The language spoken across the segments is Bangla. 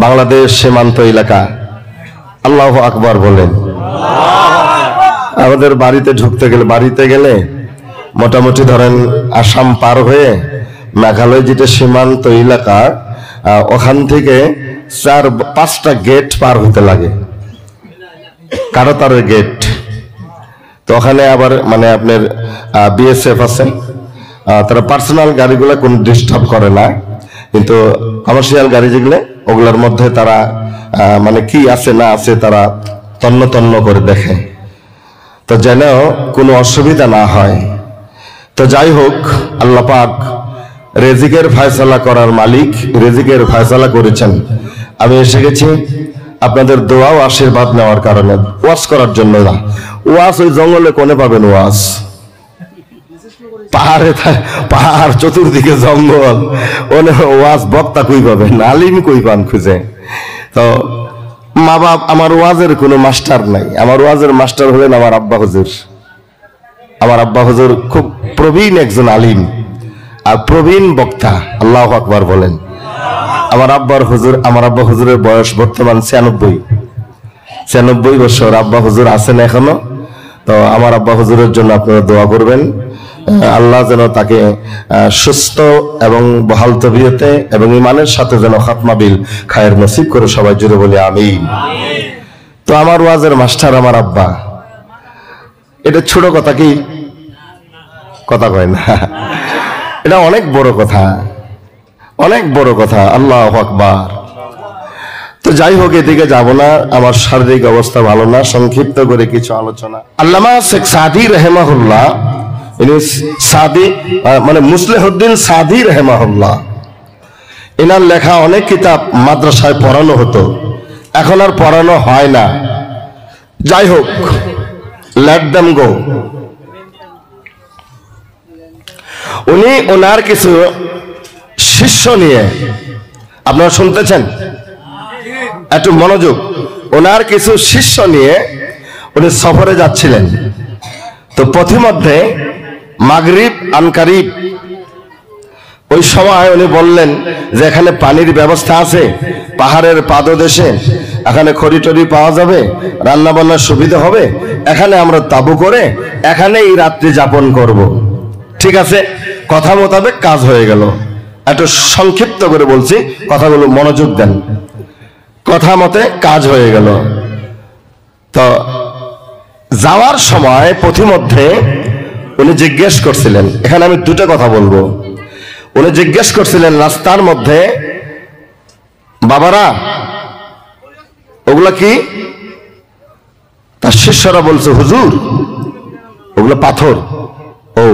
বাংলাদেশ সীমান্ত এলাকা। আল্লাহু আকবার বলেন। আমাদের বাড়িতে গেলে মোটামুটি ধরেন আসাম পার হয়ে মেঘালয় যেটা সীমান্ত এলাকা, ওখান থেকে 4-5টা গেট পার হতে লাগে, কারোতারের গেট। তো ওখানে আবার মানে আপনার বিএসএফ আছে, তারা পার্সোনাল গাড়িগুলো কোনো ডিস্টার্ব করে না, কিন্তু কমার্শিয়াল গাড়ি যেগুলো ওগুলোর মধ্যে তারা মানে কি আছে না আছে তারা তন্ন তন্ন করে দেখে, তো যেন কোনো অসুবিধা না হয়। তো যাই হোক, আল্লাহ পাক রিজিকের ফয়সালা করার মালিক, রিজিকের ফয়সালা করেছেন। আমি এসে গেছি আপনাদের দোয়া ও আশীর্বাদ নেওয়ার কারণে, ওয়াজ করার জন্য না। ওয়াজ ওই জঙ্গলে কোনে পাবেন ওয়াজ? পাহাড় চতুর্দিকে জঙ্গল, ওয়াজ বক্তা কই পাবেন, আলিম কই পান খুঁজে? তো মা বাপ, আমার ওয়াজের কোনো মাস্টার নাই। আমার ওয়াজের মাস্টার হলেন আমার আব্বা হুজুর। আমার আব্বা হুজুর খুব প্রবীণ একজন আলিম আর প্রবীণ বক্তা। আল্লাহু আকবার বলেন। আমার আব্বা হুজুরের বয়স বর্তমান 96 বছর। আব্বা হুজুর আছেন এখনো। তো আমার আব্বা হুজুরের জন্য আপনারা দোয়া করবেন, আল্লাহ যেন তাকে সুস্থ এবং বহাল তবিয়তে এবং ঈমানের সাথে যেন খাতমা বিল খায়ের নসিব করে। সবাই জুড়ে বলি আমিন। তো আমার ওয়াজের মাস্টার আমার আব্বা, এটা ছোট কথা কি? কথা কয় না, এটা অনেক বড় কথা, অনেক বড় কথা। আল্লাহু আকবার। তো যাই হোক, এদিকে যাব না, আমার শারীরিক অবস্থা ভালো না। সংক্ষিপ্ত করে কিছু আলোচনা। আল্লামা শেখ সাদি রাহিমাহুল্লাহ, সাদি মানে মুসলিহুদ্দিন সাদি রাহিমাহুল্লাহ, এনার লেখা অনেক কিতাব মাদ্রাসায় পড়ানো হতো, এখন আর পড়ানো হয় না। যাই হোক, লেট দেম গো। উনি ওনার কিছু শিষ্য নিয়ে, আপনারা শুনতেছেন একটু মনোযোগ, ওনার কিছু শিষ্য নিয়ে উনি সফরে যাচ্ছিলেন। তো পথিমধ্যে মাগরিব আনকারিব, ওই সময় উনি বললেন যে এখানে পানির ব্যবস্থা আছে, পাহাড়ের পাদদেশে, এখানে খড়ি টড়ি পাওয়া যাবে, রান্না বান্নার সুবিধা হবে, এখানে আমরা তাবু করে এখানেই রাত্রি যাপন করব। ঠিক আছে, কথা মোতাবেক কাজ হয়ে গেল। একটু সংক্ষিপ্ত করে বলছি, কথাগুলো মনোযোগ দেন। কথা মতে কাজ হয়ে গেল। তো যাওয়ার সময় পথিমধ্যে উনি জিজ্ঞেস করছিলেন, এখানে আমি দুটো কথা বলবো। উনি জিজ্ঞেস করছিলেন রাস্তার মধ্যে, বাবারা ওগুলা কি? তার শিষ্যরা বলছে, হুজুর ওগুলো পাথর। ও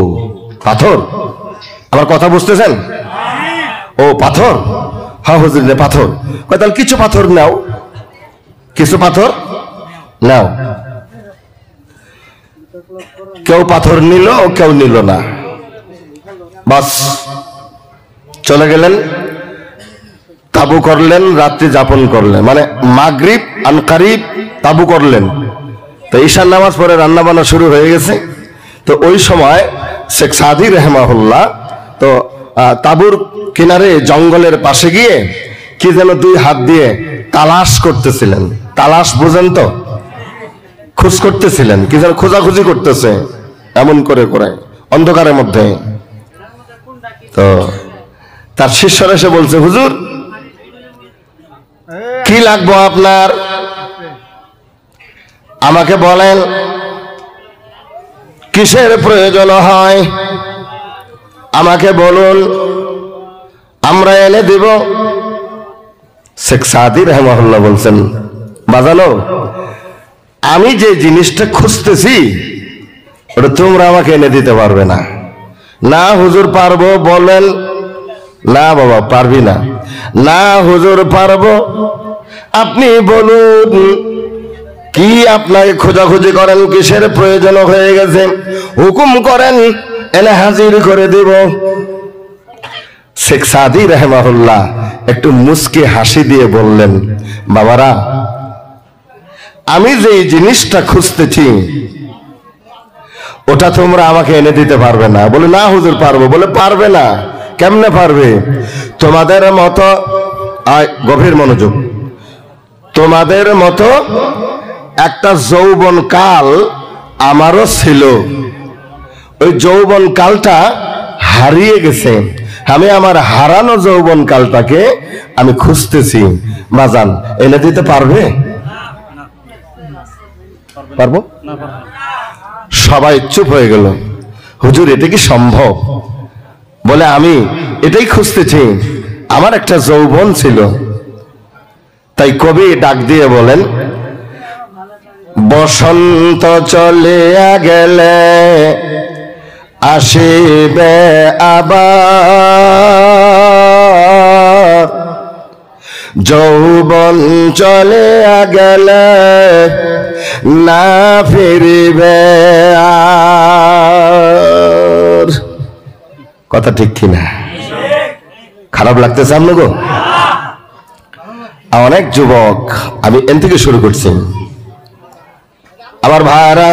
পাথর, আমার কথা বুঝতেছেন? ও পাথর, হ্যাঁ হুজুর পাথর। তাহলে কিছু পাথর নাও, কিছু পাথর নাও। কেউ পাথর নিল, কেউ নিল না, বাস চলে গেলেন, তাবু করলেন, রাত্রি যাপন করলেন, মানে মাগরিব আনকারিব তাবু করলেন। তো ঈশার নামাজ পরে রান্না বান্না শুরু হয়ে গেছে। তো ওই সময় শেখ সাদি রাহিমাহুল্লাহ তো তাবুর কিনারে জঙ্গলের পাশে গিয়ে কি যেন 2 হাত দিয়ে তালাশ করতেছিলেন। তালাশ বুঝেন তো? খোঁজ করতেছিলেন, কি যেন খোঁজাখুঁজি করতেছে এমন করে করে অন্ধকারের মধ্যে। তো তার শিষ্যরা এসে বলছে, হুজুর কি লাগবো আপনার? আমাকে বলেন কিসের প্রয়োজন হয়, আমাকে বলুন, আমরা এনে দিব। শেখ সাদি রাহিমাহুল্লাহ বলছেন, বাজানো আমি যে জিনিসটা খুঁজতেছি ওটা তোমরা আমাকে এনে দিতে পারবে না। না হুজুর পারবো। বলেন, না বাবা পারবি না। না হুজুর পারবো। আপনি বলুন কি আপনাকে খোঁজাখুঁজি করেন, কিসের প্রয়োজন হয়ে গেছে, হুকুম করেন, এনে হাজির করে দিব। শেখ সাদি রাহিমাহুল্লাহ একটু মুস্কি হাসি দিয়ে বললেন, বাবারা আমি যে জিনিসটা খুঁজতেছি ওটা তোমরা আমাকে এনে দিতে পারবে না। বলে, না হুজুর পারবো। বলে, পারবে না, কেমনে পারবে? তোমাদের মতো, গভীর মনোযোগ, তোমাদের মতো একটা যৌবন কাল আমারও ছিল। ওই যৌবন কালটা হারিয়ে গেছে, আমি আমার হারানো যৌবন কালটাকে আমি খুঁজতেছি। বাজান এনে দিতে পারবে? পারবো? সবাই চুপ হয়ে গেল। হুজুর এটা কি সম্ভব? বলে আমি এটাই খুঁজতেছি, আমার একটা যৌবন ছিল। তাই কবি ডাক দিয়ে বলেন, বসন্ত চলিয়া গেলে আসিবে আবার, যৌবন চলিয়া গেলে না ফিরিবে আর। কথা ঠিক কিনা? খারাপ লাগতেছে আপনাকে? অনেক যুবক, আমি এন থেকে শুরু করছি। আমার ভাইরা,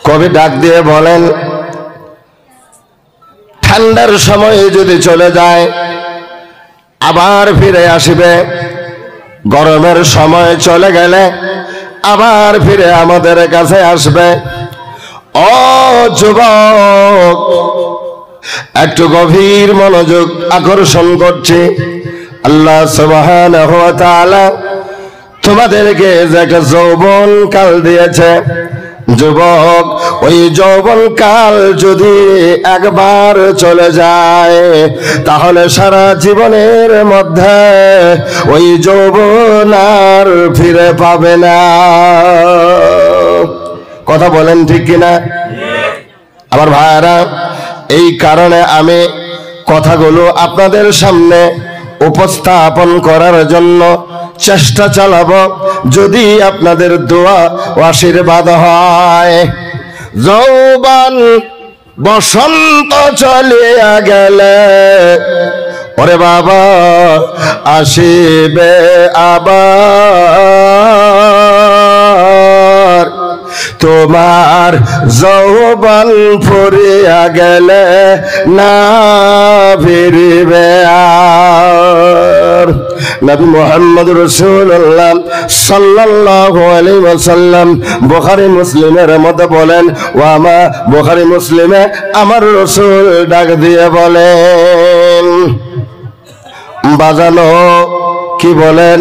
কবি ডাক দিয়ে বলেন, ঠান্ডার সময় যদি চলে যায় আবার ফিরে আসবে, গরমের সময় চলে গেলে আবার ফিরে আমাদের কাছে আসবে। ও যুবক, একটু গভীর মনোযোগ আকর্ষণ করছি। আল্লাহ সুবহানাহু ওয়া তাআলা তোমাদেরকে যে একটা যৌবন কাল দিয়েছে, যুবক, ওই যৌবন কাল যদি একবার চলে যায় তাহলে সারা জীবনের মধ্যে ওই যৌবন আর ফিরে পাবে না। কথা বলেন ঠিক কিনা? আমার ভাইরা, এই কারণে আমি কথাগুলো আপনাদের সামনে উপস্থাপন করার জন্য চেষ্টা চালাবো, যদি আপনাদের দোয়া ও আশীর্বাদ হয়। যৌবন বসন্ত চলিয়া গেলে ওরে বাবা আসিবে আবার, তোমার যৌবন ফুরিয়া গেলে না ফিরিবে আর। নবী মুহাম্মদ রাসূলুল্লাহ সাল্লাল্লাহু আলাইহি ওয়াসাল্লাম বুখারী মুসলিমের মধ্যে বলেন, ওয়ামা বুখারী মুসলিমে আমার রাসূল ডাক দিয়ে বলেন, বাজানো কি বলেন?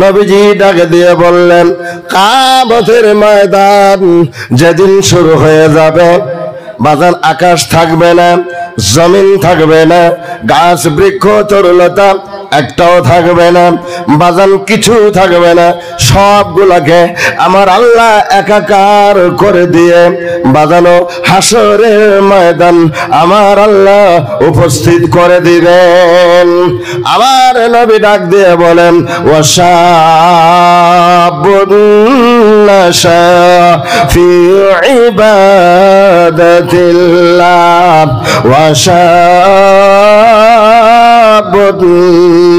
নবীজি ডাক দিয়ে বললেন, কিয়ামতের ময়দান যেদিন শুরু হয়ে যাবে, বাজান আকাশ থাকবে না, জমিন থাকবে না, গাছ বৃক্ষ তরুলতা একটাও থাকবে না, বাজান কিছু থাকবে না, সবগুলাকে আমার আল্লাহ একাকার করে দিয়ে বাজানো হাসরের ময়দান আমার আল্লাহ উপস্থিত করে দিবেন। আমার নবী ডাক দিয়ে বলেন, ওয়াশাবুন নাশা ফি ইবাদাতিল্লাহ ওয়াশাবুন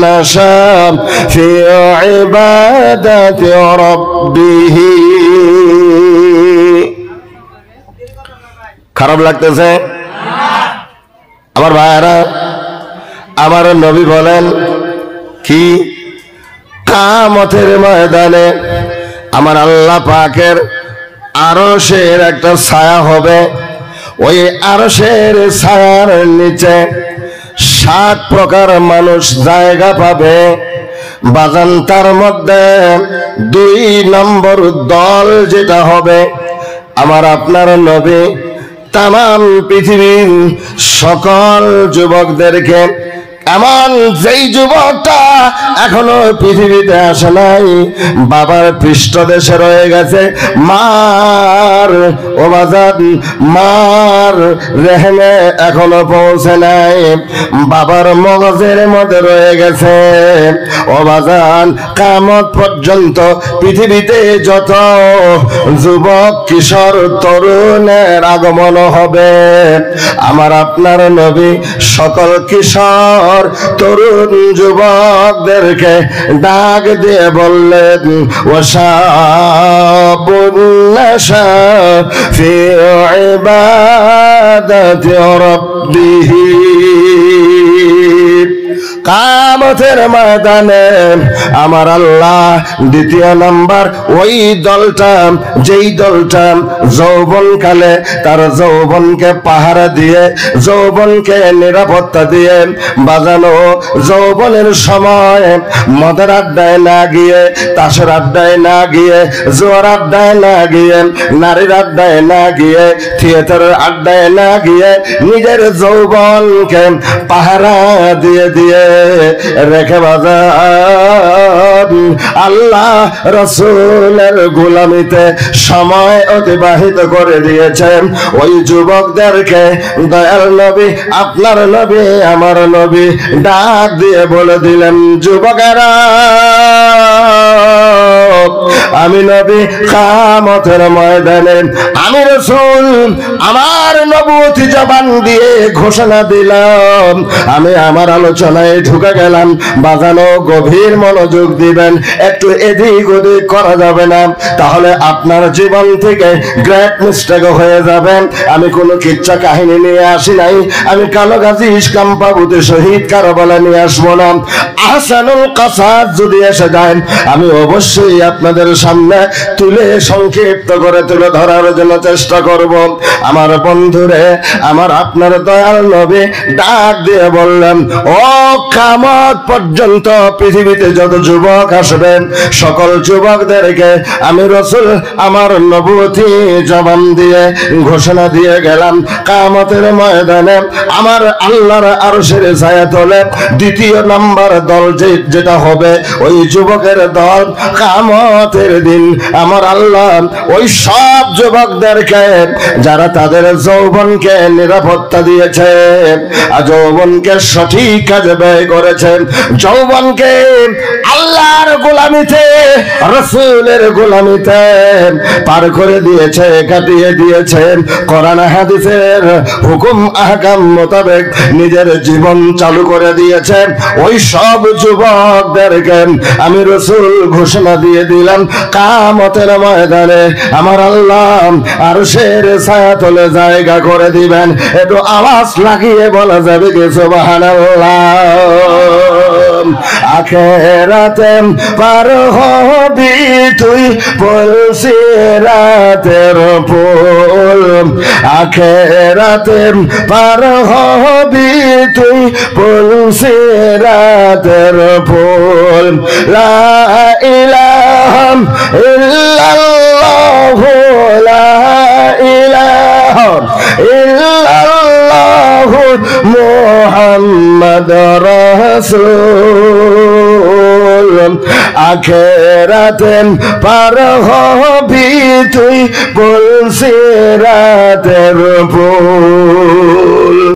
নাশা ফি ইবাদাতি রাব্বিহ। খারাপ লাগতেছে আমার ভাইরা? আমার নবী বলেন কি, কিয়ামতের ময়দানে আমার আল্লাহ পাকের আরশের একটা ছায়া হবে, ওই আরশের ছায়ার নিচে 7 প্রকার মানুষ জায়গা পাবে। বাজান তার মধ্যে 2 নম্বর দল যেটা হবে, আমার আপনার নবী তামাম পৃথিবীর সকল যুবকদেরকে, এমন যেই যুবকটা এখনো পৃথিবীতে আসে নাই, বাবার পৃষ্ঠদেশে রয়ে গেছে, মার ওবাজান মার রেহেমে এখনো পৌঁছে নাই, বাবার মগজের মধ্যে রয়ে গেছে, ওবাজান কিয়ামত পর্যন্ত পৃথিবীতে যত যুবক কিশোর তরুণের আগমন হবে, আমার আপনার নবী সকল কিশোর তরুণ যুবকদেরকে ডাক দিয়ে বললেন, ওয়াশাবুন নাশা ফি ইবাদাতি রাব্বিহি। কিয়ামতের ময়দানে আমার আল্লাহ দ্বিতীয় নাম্বার ওই দলটা, যেই দলটা যৌবনকালে তার যৌবনকে পাহারা দিয়ে, যৌবনকে নিরাপত্তা দিয়ে বাজানো, যৌবনের সময় মদের আড্ডায় না গিয়ে, তাসের আড্ডায় না গিয়ে, জোয়ার আড্ডায় না গিয়ে, নারীর আড্ডায় না গিয়ে, থিয়েটারের আড্ডায় না গিয়ে নিজের যৌবনকে পাহারা দিয়ে দিয়ে রেখে বাজার আল্লাহ রাসূলের গোলামিতে সময় অতিবাহিত করে দিয়েছেন। ওই যুবকদেরকে দয়াল নবী, আপনার নবী, আমার নবী ডাক দিয়ে বলে দিলেন, যুবকেরা, আমি নবী কিয়ামতের ময়দানে আমি রাসূল আমার নবুয়তি জবান দিয়ে ঘোষণা দিলাম। আমি আমার আলোচনায় ঢুকে গেলাম, বাজানো গভীর মনোযোগ দিবেন, একটু এদিক ওদিক করা যাবে না, তাহলে আপনার জীবন থেকে গ্রেট মিস্টেক হয়ে যাবেন। আমি কোনো কিচ্ছা কাহিনী নিয়ে আসি নাই, আমি কালো গাজী ইসলাম বাবুতে শহীদ কারবালা নিয়ে আসবো না। আহসানুল কাসাস যদি এসে যায় আমি অবশ্যই আপনাদের সামনে তুলে সংক্ষিপ্ত করে তুলে ধরার জন্য চেষ্টা করব। আমার বন্ধুরে, আমার আপনার দয়াল নবী ডাক দিয়ে বললেন, ও কিয়ামত পর্যন্ত পৃথিবীতে যত যুবক আসবেন সকল যুবকদেরকে আমি রাসূল আমার নবুয়তি জবান দিয়ে ঘোষণা দিয়ে গেলাম, কিয়ামতের ময়দানে আমার আল্লাহর আরশের ছায়াতলে দ্বিতীয় নাম্বার দল যেটা হবে ওই যুবকের দল, কিয়ামতের দিন আমার আল্লাহ ওই সব যুবকদেরকে যারা তাদের যৌবনকে নিরাপত্তা দিয়েছে, যৌবনকে সঠিক কাজে ব্যয় করেছে, যৌবনকে আল্লাহর গোলামিতে, রাসূলের গোলামিতে পার করে দিয়েছে, কাটিয়ে দিয়েছে, কোরআন হাদিসের হুকুম আহকাম মোতাবেক নিজের জীবন চালু করে দিয়েছে, ওই সব যুবকদেরকে আমি রাসূল ঘোষণা দিয়ে দিলাম, কিয়ামতের ময়দানে আমার আল্লাহ আরশের ছায়াতলে জায়গা করে দিবেন। একটু আওয়াজ লাগিয়ে বলা যাবে কি সুবহানাল্লাহ। আখিরাতে পার হবি তুই পুলসিরাতের পুল, আখিরাতে পার হবি তুই পুলসিরাতের পুল। লা ইলাহা ইল্লাল্লাহ, লা ইলাহা ইল্লাল্লাহ মুহাম্মাদুর রাসূল। আখিরাতে পার হবি তুই পুলসিরাতের পুল।